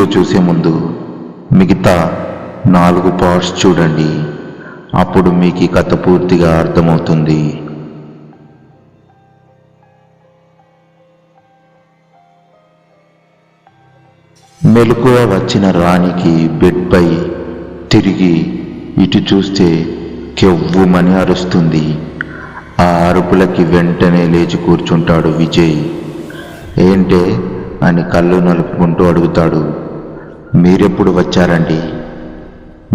Video చూసే ముందు మిగతా 4 పార్ట్స్ చూడండి. అప్పుడు మీకు ఈ కథ పూర్తిగా అర్థమవుతుంది. మెలకువ వచ్చిన రాణికి బెడ్పై తిరిగి ఇటు చూస్తే కెవ్వుమని అరుస్తుంది. ఆ అరుపులకి వెంటనే లేచి కూర్చుంటాడు విజయ్. ఏంటే అని కళ్ళు నలుపుకుంటూ అడుగుతాడు. మీరెప్పుడు వచ్చారండి?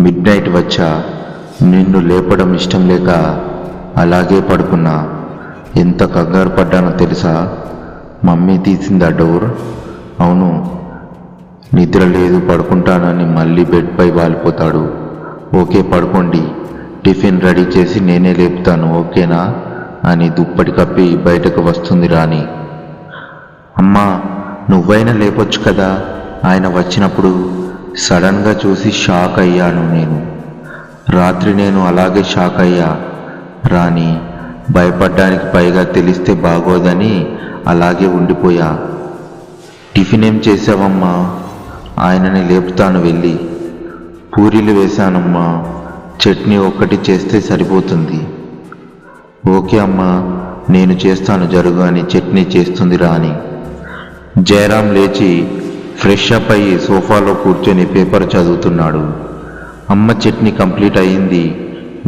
మిడ్ నైట్ వచ్చా. నిన్ను లేపడం ఇష్టం లేక అలాగే పడుకున్నా. ఎంత కంగారు పడ్డానో తెలుసా? మమ్మీ తీసిందా డోర్? అవును, నిద్ర లేదు పడుకుంటానని మళ్ళీ బెడ్పై వాలిపోతాడు. ఓకే పడుకోండి, టిఫిన్ రెడీ చేసి నేనే లేపుతాను, ఓకేనా అని దుప్పటి కప్పి బయటకు వస్తుంది రాణి. అమ్మా, నువ్వైనా లేపొచ్చు కదా ఆయన వచ్చినప్పుడు. సడన్గా చూసి షాక్ అయ్యాను నేను. రాత్రి నేను అలాగే షాక్ అయ్యా రాణి. భయపడ్డానికి పైగా తెలిస్తే బాగోదని అలాగే ఉండిపోయా. టిఫిన్ ఏం చేసావమ్మా? ఆయనని లేపుతాను వెళ్ళి. పూరీలు వేశానమ్మా, చట్నీ ఒక్కటి చేస్తే సరిపోతుంది. ఓకే అమ్మా, నేను చేస్తాను జరుగు అని చట్నీ చేస్తుంది రాణి. జయరాం లేచి ఫ్రెష్ అప్ అయ్యి సోఫాలో కూర్చొని పేపర్ చదువుతున్నాడు. అమ్మ చట్నీ కంప్లీట్ అయ్యింది,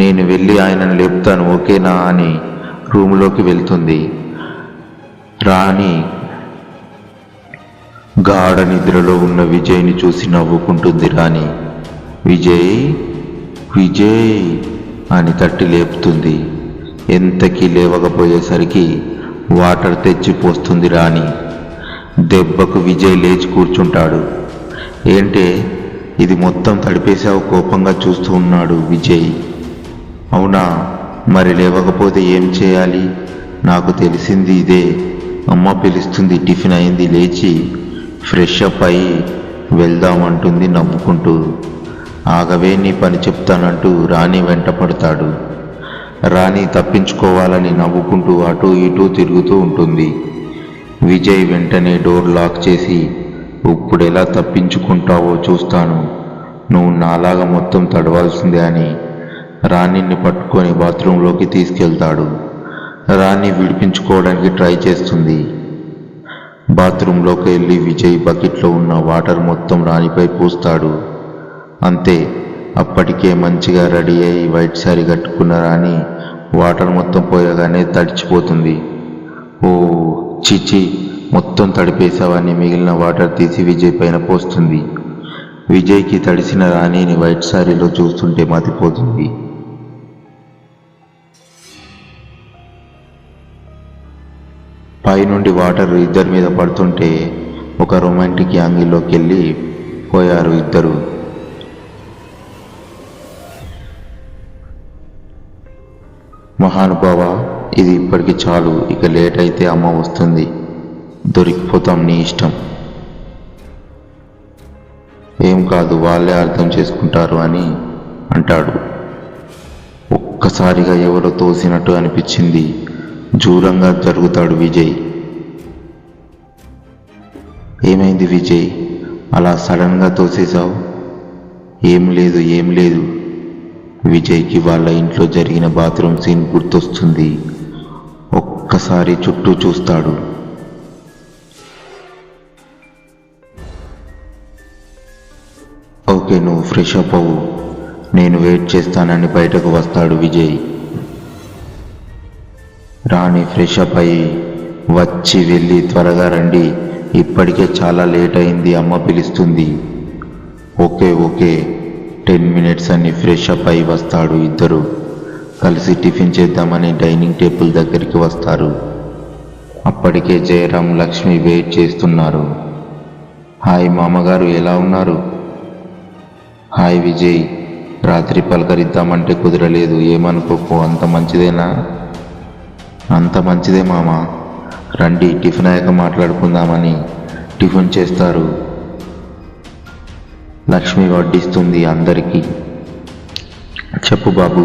నేను వెళ్ళి ఆయనను లేపుతాను ఓకేనా అని రూములోకి వెళ్తుంది. రాణి గాఢ నిద్రలో ఉన్న విజయ్ని చూసి నవ్వుకుంటుంది రాణి. విజయ్ విజయ్ అని తట్టి లేపుతుంది. ఎంతకీ లేవకపోయేసరికి వాటర్ తెచ్చి పోస్తుంది రాణి. దెబ్బకు విజయ్ లేచి కూర్చుంటాడు. ఏంటే ఇది మొత్తం తడిపేశావు? కోపంగా చూస్తూ ఉన్నాడు విజయ్. అవునా, మరి లేవకపోతే ఏం చేయాలి? నాకు తెలిసింది ఇదే. అమ్మ పిలుస్తుంది, టిఫిన్ అయింది, లేచి ఫ్రెష్ అప్ అయి వెళ్దామంటుంది నవ్వుకుంటూ. ఆగవే, నీ పని చెప్తానంటూ రాణి వెంట పడతాడు. రాణి తప్పించుకోవాలని నవ్వుకుంటూ అటూ ఇటూ తిరుగుతూ ఉంటుంది. విజయ్ వెంటనే డోర్ లాక్ చేసి, ఇప్పుడు ఎలా తప్పించుకుంటావో చూస్తాను, నువ్వు నాలాగా మొత్తం తడవాల్సిందే అని రాణిని పట్టుకొని బాత్రూంలోకి తీసుకెళ్తాడు. రాణి విడిపించుకోవడానికి ట్రై చేస్తుంది. బాత్రూంలోకి వెళ్ళి విజయ్ బకెట్లో ఉన్న వాటర్ మొత్తం రాణిపై పూస్తాడు. అంతే, అప్పటికే మంచిగా రెడీ అయి వైట్ శారీ కట్టుకున్న రాణి వాటర్ మొత్తం పోయగానే తడిచిపోతుంది. ఓ చిచి, మొత్తం తడిపేశావని మిగిలిన వాటర్ తీసి విజయ్ పైన పోస్తుంది. విజయ్కి తడిసిన రాణిని వైట్ శారీలో చూస్తుంటే మతిపోతుంది. పైనుండి వాటర్ ఇద్దరి మీద పడుతుంటే ఒక రొమాంటిక్ యాంగిల్లోకి వెళ్ళి పోయారు ఇద్దరు. మహానుభావ, ఇది ఇప్పటికి చాలు, ఇక లేట్ అయితే అమ్మ వస్తుంది, దొరికిపోతాం, నీ ఇష్టం. ఏం కాదు, వాళ్ళే అర్థం చేసుకుంటారు అని అంటాడు. ఒక్కసారిగా ఎవరో తోసినట్టు అనిపించింది. దూరంగా జరుగుతాడు విజయ్. ఏమైంది విజయ్, అలా సడన్గా తోసేశావు? ఏం లేదు ఏం లేదు. విజయ్కి వాళ్ళ ఇంట్లో జరిగిన బాత్రూమ్ సీన్ గుర్తొస్తుంది. ఒక్కసారి చుట్టూ చూస్తాడు. ఓకే, నువ్వు ఫ్రెష్ అప్ అవ్వు, నేను వెయిట్ చేస్తానని బయటకు వస్తాడు విజయ్. రాణి ఫ్రెష్ అప్ అయ్యి వచ్చి వెళ్ళి త్వరగా రండి, ఇప్పటికే చాలా లేట్ అయింది, అమ్మ పిలుస్తుంది. ఓకే ఓకే, 10 మినిట్స్ అని ఫ్రెష్ అప్ అయి వస్తాడు. ఇద్దరు కలిసి టిఫిన్ చేద్దామని డైనింగ్ టేబుల్ దగ్గరికి వస్తారు. అప్పటికే జయరాం లక్ష్మి వెయిట్ చేస్తున్నారు. హాయ్ మామగారు, ఎలా ఉన్నారు? హాయ్ విజయ్, రాత్రి పలకరిద్దామంటే కుదరలేదు, ఏమనుకోకు. అంత మంచిదేనా? అంత మంచిదే మామ, రండి టిఫిన్ అయ్యాక మాట్లాడుకుందామని టిఫిన్ చేస్తారు. లక్ష్మి వడ్డిస్తుంది అందరికీ. చెప్పు బాబు,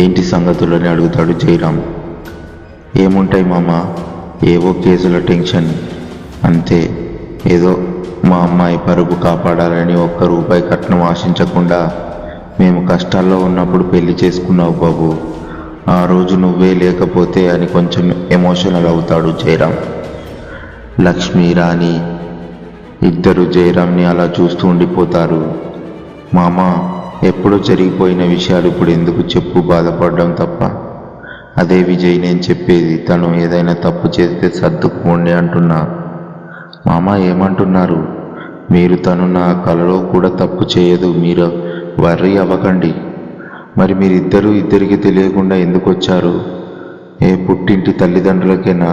ఏంటి సంగతులని అడుగుతాడు జయరాం. ఏముంటాయి మామ, ఏవో కేసుల టెన్షన్ అంతే, ఏదో మా అమ్మాయి పరుగు కాపాడాలని ఒక్క రూపాయి కట్నం ఆశించకుండా మేము కష్టాల్లో ఉన్నప్పుడు పెళ్లి చేసుకున్నావు బాబు. ఆ రోజు నువ్వే లేకపోతే అని కొంచెం ఎమోషనల్ అవుతాడు జయరాం. లక్ష్మి, రాణి ఇద్దరు జయరాంని అలా చూస్తూ ఉండిపోతారు. మామ, ఎప్పుడో జరిగిపోయిన విషయాలు ఇప్పుడు ఎందుకు చెప్పు, బాధపడడం తప్ప. అదే విజయ్ నేను చెప్పేది, తను ఏదైనా తప్పు చేస్తే సర్దుకుపోండి అంటున్నా. మామ ఏమంటున్నారు మీరు? తను నా కలలో కూడా తప్పు చేయదు, మీరు వర్రీ అవ్వకండి. మరి మీరిద్దరూ ఇద్దరికి తెలియకుండా ఎందుకు వచ్చారు? ఏ పుట్టింటి తల్లిదండ్రులకేనా?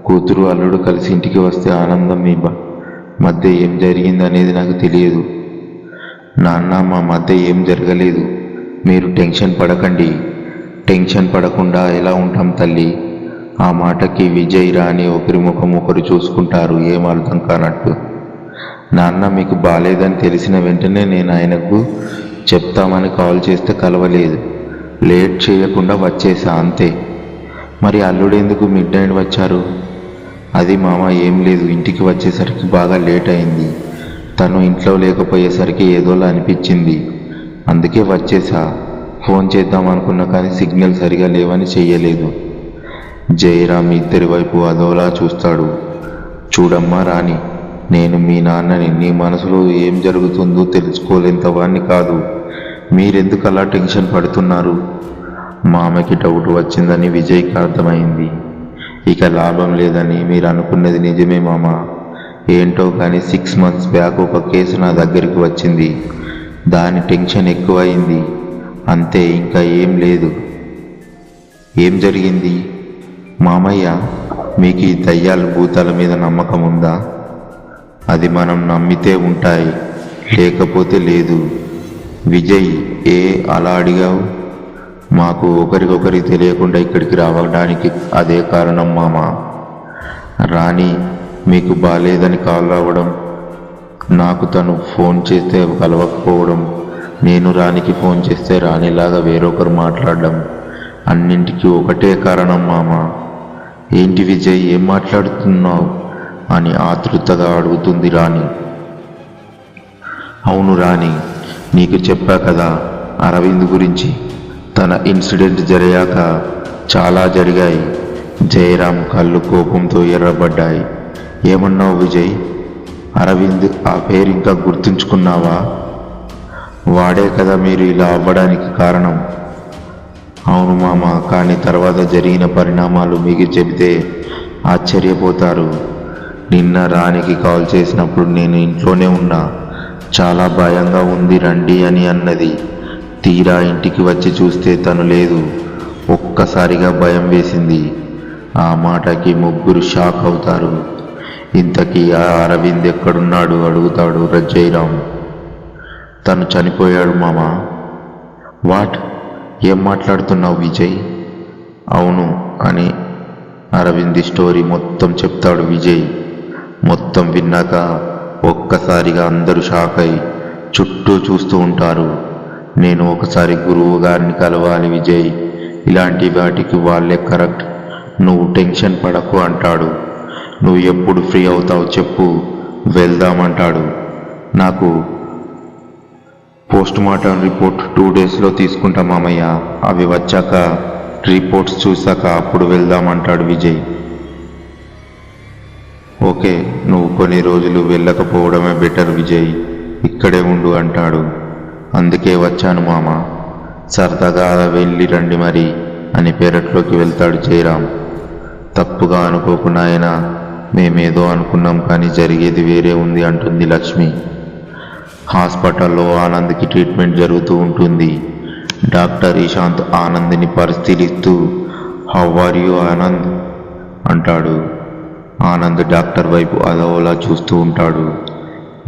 కూతురు అల్లుడు కలిసి ఇంటికి వస్తే ఆనందం. మీ మధ్య ఏం జరిగిందనేది నాకు తెలియదు. నాన్న, మా మధ్య ఏం జరగలేదు, మీరు టెన్షన్ పడకండి. టెన్షన్ పడకుండా ఎలా ఉంటాం తల్లి? ఆ మాటకి విజయ్, రాణి ఒకరి ముఖం ఒకరు చూసుకుంటారు ఏం అర్థం కానట్టు. నాన్న మీకు బాలేదని తెలిసిన వెంటనే నేను ఆయనకు చెప్తామని కాల్ చేస్తే కలవలేదు. లేట్ చేయకుండా వచ్చేసా అంతే. మరి అల్లుడు ఎందుకు మిడ్ నైట్ వచ్చారు? అది మామ ఏం లేదు, ఇంటికి వచ్చేసరికి బాగా లేట్ అయింది. తను ఇంట్లో లేకపోయేసరికి ఏదోలా అనిపించింది, అందుకే వచ్చేసా. ఫోన్ చేద్దాం అనుకున్నా కానీ సిగ్నల్ సరిగా లేవని చెయ్యలేదు. జయరాం ఇద్దరి వైపు అదోలా చూస్తాడు. చూడమ్మా రాణి, నేను మీ నాన్నని, నీ మనసులో ఏం జరుగుతుందో తెలుసుకోలేంత వాణ్ణి కాదు. మీరెందుకు అలా టెన్షన్ పడుతున్నారు? మామకి డౌట్ వచ్చిందని విజయ్కి అర్థమైంది. ఇక లాభం లేదని మీరు అనుకున్నది నిజమే మామ. ఏంటో కానీ 6 months బ్యాక్ ఒక కేసు నా దగ్గరికి వచ్చింది. దాని టెన్షన్ ఎక్కువైంది అంతే, ఇంకా ఏం లేదు. ఏం జరిగింది మామయ్య? మీకు ఈ దయ్యాల భూతాల మీద నమ్మకం ఉందా? అది మనం నమ్మితే ఉంటాయి, లేకపోతే లేదు. విజయ్, అలా అడిగావు? మాకు ఒకరికొకరికి తెలియకుండా ఇక్కడికి రావడానికి అదే కారణం మామ. రాణి మీకు బాలేదని కాల్ రావడం, నాకు తను ఫోన్ చేస్తే కలవకపోవడం, నేను రాణికి ఫోన్ చేస్తే రాణిలాగా వేరొకరు మాట్లాడడం, అన్నింటికీ ఒకటే కారణం మామ. ఏంటి విజయ్, ఏం మాట్లాడుతున్నావు అని ఆతృతగా అడుగుతుంది రాణి. అవును రాణి, నీకు చెప్పా కదా అరవింద్ గురించి. తన ఇన్సిడెంట్ జరిగాక చాలా జరిగాయి. జయరాం కళ్ళు కోపంతో ఎర్రబడ్డాయి. ఏమన్నావు విజయ్? అరవింద్ ఆ పేరు ఇంకా గుర్తుంచుకున్నావా? వాడే కదా మీరు ఇలా అవ్వడానికి కారణం. అవును మామ, కానీ తర్వాత జరిగిన పరిణామాలు మీకు చెబితే ఆశ్చర్యపోతారు. నిన్న రాణికి కాల్ చేసినప్పుడు నేను ఇంట్లోనే ఉన్నా. చాలా భయంగా ఉంది రండి అని అన్నది. తీరా ఇంటికి వచ్చి చూస్తే తను లేదు. ఒక్కసారిగా భయం వేసింది. ఆ మాటకి ముగ్గురు షాక్ అవుతారు. ఇంతకీ ఆ అరవింద్ ఎక్కడున్నాడు అడుగుతాడు జయరాం. తను చనిపోయాడు మామ. వాట్? ఏం మాట్లాడుతున్నావు విజయ్? అవును అని అరవింద్ స్టోరీ మొత్తం చెప్తాడు విజయ్. మొత్తం విన్నాక ఒక్కసారిగా అందరూ షాక్ అయి చుట్టూ చూస్తూ ఉంటారు. నేను ఒకసారి గురువు గారిని కలవాలి విజయ్, ఇలాంటి వాటికి వాళ్ళే కరెక్ట్. నువ్వు టెన్షన్ పడకు అంటాడు. నువ్వు ఎప్పుడు ఫ్రీ అవుతావు చెప్పు, వెళ్దామంటాడు. నాకు పోస్ట్మార్టం రిపోర్ట్ 2 daysలో తీసుకుంటా మామయ్య. అవి వచ్చాక రిపోర్ట్స్ చూశాక అప్పుడు వెళ్దామంటాడు విజయ్. ఓకే, నువ్వు కొన్ని రోజులు వెళ్ళకపోవడమే బెటర్ విజయ్, ఇక్కడే ఉండు అంటాడు. అందుకే వచ్చాను మామ, సరదాగా వెళ్ళి రండి మరి అని పెరట్లోకి వెళ్తాడు జయరాం. తప్పుగా అనుకోకు నాయనా, మేమేదో అనుకున్నాం కానీ జరిగేది వేరే ఉంది అంటుంది లక్ష్మి. హాస్పిటల్లో ఆనంద్కి ట్రీట్మెంట్ జరుగుతూ ఉంటుంది. డాక్టర్ ఇషాంత్ ఆనంద్ని పరిశీలిస్తూ హౌ ఆర్ యూ ఆనంద్ అంటాడు. ఆనంద్ డాక్టర్ వైపు అదోలా చూస్తూ ఉంటాడు.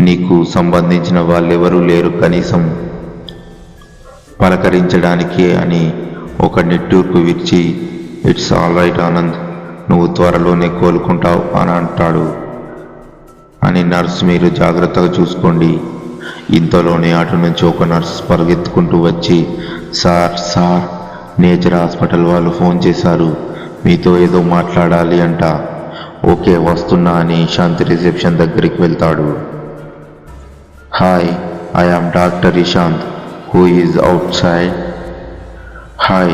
నీకు సంబంధించిన వాళ్ళెవరూ లేరు కనీసం పలకరించడానికి అని ఒక నిట్టూర్పు విడిచి, ఇట్స్ ఆల్ రైట్ ఆనంద్, నువ్వు త్వరలోనే కోలుకుంటావు అని అంటాడు. అని నర్స్, మీరు జాగ్రత్తగా చూసుకోండి. ఇంతలోనే అటు నుంచి ఒక నర్స్ పరిగెత్తుకుంటూ వచ్చి, సార్ నేచర్ హాస్పిటల్ వాళ్ళు ఫోన్ చేశారు, మీతో ఏదో మాట్లాడాలి అంట. ఓకే వస్తున్నా అని శాంతి రిసెప్షన్ దగ్గరికి వెళ్తాడు. Hi, I am doctor Ishant. Who is outside? Hi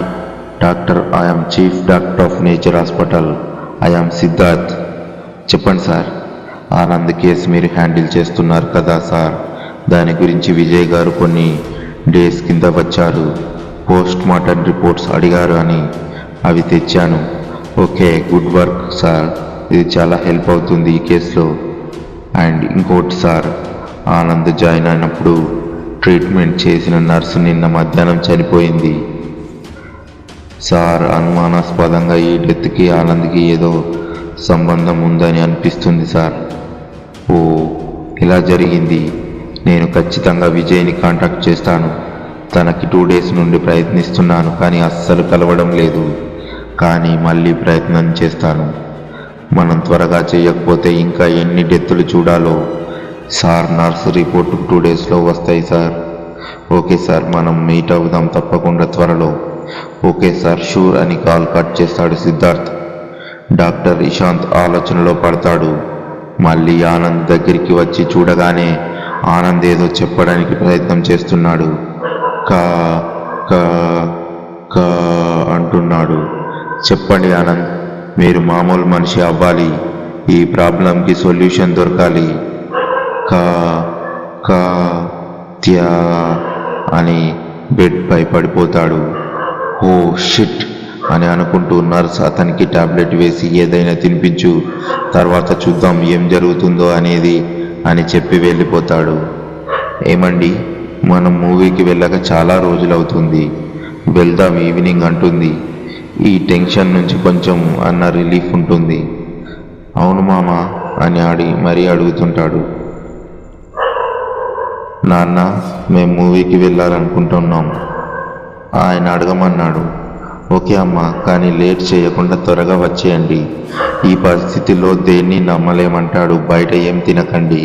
doctor, I am chief doctor of Nature hospital. I am Siddharth. చెప్పండి సార్. ఆనంద్ కేసు మీరు హ్యాండిల్ చేస్తున్నారు కదా సార్, దాని గురించి విజయ్ గారు కొన్ని డేస్ కింద వచ్చారు. పోస్ట్ మార్టం రిపోర్ట్స్ అడిగారు అని అవి తెచ్చాను. Okay, good work sir. ఇది చాలా హెల్ప్ అవుతుంది ఈ కేసులో. అండ్ ఇంకోటి సార్, ఆనంద్ జాయిన్ అయినప్పుడు ట్రీట్మెంట్ చేసిన నర్సు నిన్న మధ్యాహ్నం చనిపోయింది సార్. అనుమానాస్పదంగా ఈ డెత్కి ఆనంద్కి ఏదో సంబంధం ఉందని అనిపిస్తుంది సార్. ఓ, ఇలా జరిగింది. నేను ఖచ్చితంగా విజయ్ని కాంటాక్ట్ చేస్తాను. తనకి 2 డేస్ నుండి ప్రయత్నిస్తున్నాను కానీ అస్సలు కలవడం లేదు. కానీ మళ్ళీ ప్రయత్నం చేస్తాను. మనం త్వరగా చేయకపోతే ఇంకా ఎన్ని డెత్తులు చూడాలో సార్. నర్స్ రిపోర్టు 2 డేస్లో వస్తాయి సార్. ఓకే సార్, మనం మీట్ అవుదాం తప్పకుండా త్వరలో. ఓకే సార్, షూర్ అని కాల్ కట్ చేస్తాడు సిద్ధార్థ్. డాక్టర్ ఇషాంత్ ఆలోచనలో పడతాడు. మళ్ళీ ఆనంద్ దగ్గరికి వచ్చి చూడగానే ఆనంద్ ఏదో చెప్పడానికి ప్రయత్నం చేస్తున్నాడు. కా కా కా అంటున్నాడు. చెప్పండి ఆనంద్, మీరు మామూలు మనిషి అవ్వాలి. ఈ ప్రాబ్లంకి సొల్యూషన్ దొరకాలి. కా కా త్యా అని బెడ్పై పడిపోతాడు. ఓ షిట్ అని అనుకుంటూ నర్స్ అతనికి టాబ్లెట్ వేసి ఏదైనా తినిపించు, తర్వాత చూద్దాం ఏం జరుగుతుందో అనేది అని చెప్పి వెళ్ళిపోతాడు. ఏమండి, మనం మూవీకి వెళ్ళక చాలా రోజులవుతుంది, వెళ్దాం ఈవినింగ్ అంటుంది. ఈ టెన్షన్ నుంచి కొంచెం అన్న రిలీఫ్ ఉంటుంది. అవును మామ అని మరీ అడుగుతుంటాడు. నాన్న, మేము మూవీకి వెళ్ళాలనుకుంటున్నాం. ఆయన అడగమన్నాడు. ఓకే అమ్మ, కానీ లేట్ చేయకుండా త్వరగా వచ్చేయండి. ఈ పరిస్థితిలో దేన్ని నమ్మలేమంటాడు. బయట ఏం తినకండి.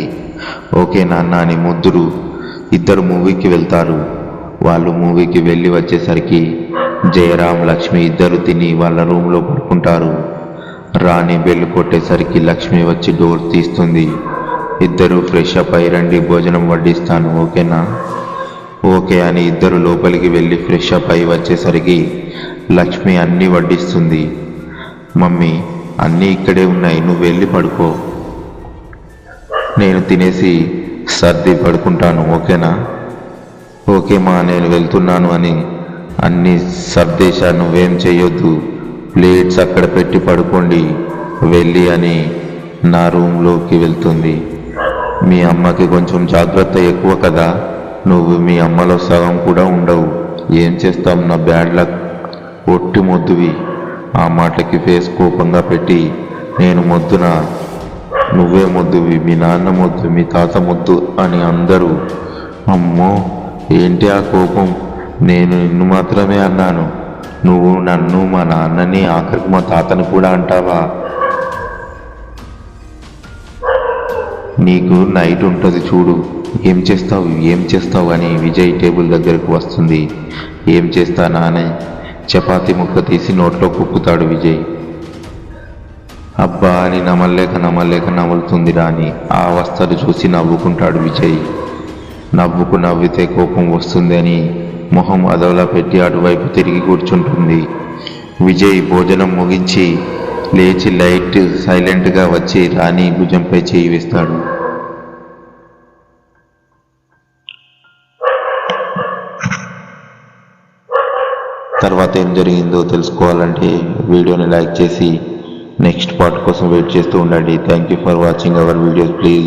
ఓకే నాన్న అని ముద్దురు. ఇద్దరు మూవీకి వెళ్తారు. వాళ్ళు మూవీకి వెళ్ళి వచ్చేసరికి జయరాం, లక్ష్మి ఇద్దరు తిని వాళ్ళ రూమ్లో పడుకుంటారు. రాణి బెల్ కొట్టేసరికి లక్ష్మి వచ్చి డోర్ తీస్తుంది. ఇద్దరు ఫ్రెష్ అప్ అయి రండి, భోజనం వడ్డిస్తాను, ఓకేనా? ఓకే అని ఇద్దరు లోపలికి వెళ్ళి ఫ్రెష్ అప్ అయి వచ్చేసరికి లక్ష్మి అన్నీ వడ్డిస్తుంది. మమ్మీ, అన్నీ ఇక్కడే ఉన్నాయి, నువ్వు వెళ్ళి పడుకో, నేను తినేసి సర్ది పడుకుంటాను, ఓకేనా? ఓకే మా, నేను వెళ్తున్నాను అని అన్నీ సర్దేశా, నువ్వేం చెయ్యొద్దు, ప్లేట్స్ అక్కడ పెట్టి పడుకోండి వెళ్ళి అని నా రూమ్లోకి వెళ్తుంది. మీ అమ్మకి కొంచెం జాగ్రత్త ఎక్కువ కదా, నువ్వు మీ అమ్మలో సగం కూడా ఉండవు. ఏం చేస్తాం, నా బ్యాడ్ లక్, ఒట్టి మొద్దువి. ఆ మాటకి ఫేస్ కోపంగా పెట్టి, నేను మొద్దునా? నువ్వే మొద్దువి, మీ నాన్న మొద్దు, మీ తాత మొద్దు అని అందరూ. అమ్మో, ఏంటి ఆ కోపం? నేను నిన్ను మాత్రమే అన్నాను, నువ్వు నన్ను, మా నాన్నని, ఆఖరికి మా తాతని కూడా అంటావా? నీకు నైట్ ఉంటుంది చూడు, ఏం చేస్తావు అని విజయ్ టేబుల్ దగ్గరకు వస్తుంది. ఏం చేస్తానా అని చపాతీ ముక్క తీసి నోట్లో కుక్కుతాడు విజయ్. అబ్బా అని నమ్మలేక నవ్వులుతుంది రాణి. ఆ అవస్థలు చూసి నవ్వుకుంటాడు విజయ్. నవ్వితే కోపం వస్తుంది అని మొహం అదోలా పెట్టి అటువైపు తిరిగి కూర్చుంటుంది. విజయ్ భోజనం ముగించి లేచి సైలెంట్గా వచ్చి రాణి భుజంపై చేయి వేస్తాడు. తర్వాత ఏం జరిగిందో తెలుసుకోవాలంటే వీడియోని లైక్ చేసి నెక్స్ట్ పార్ట్ కోసం వెయిట్ చేస్తూ ఉండండి. Thank you for watching our videos. Please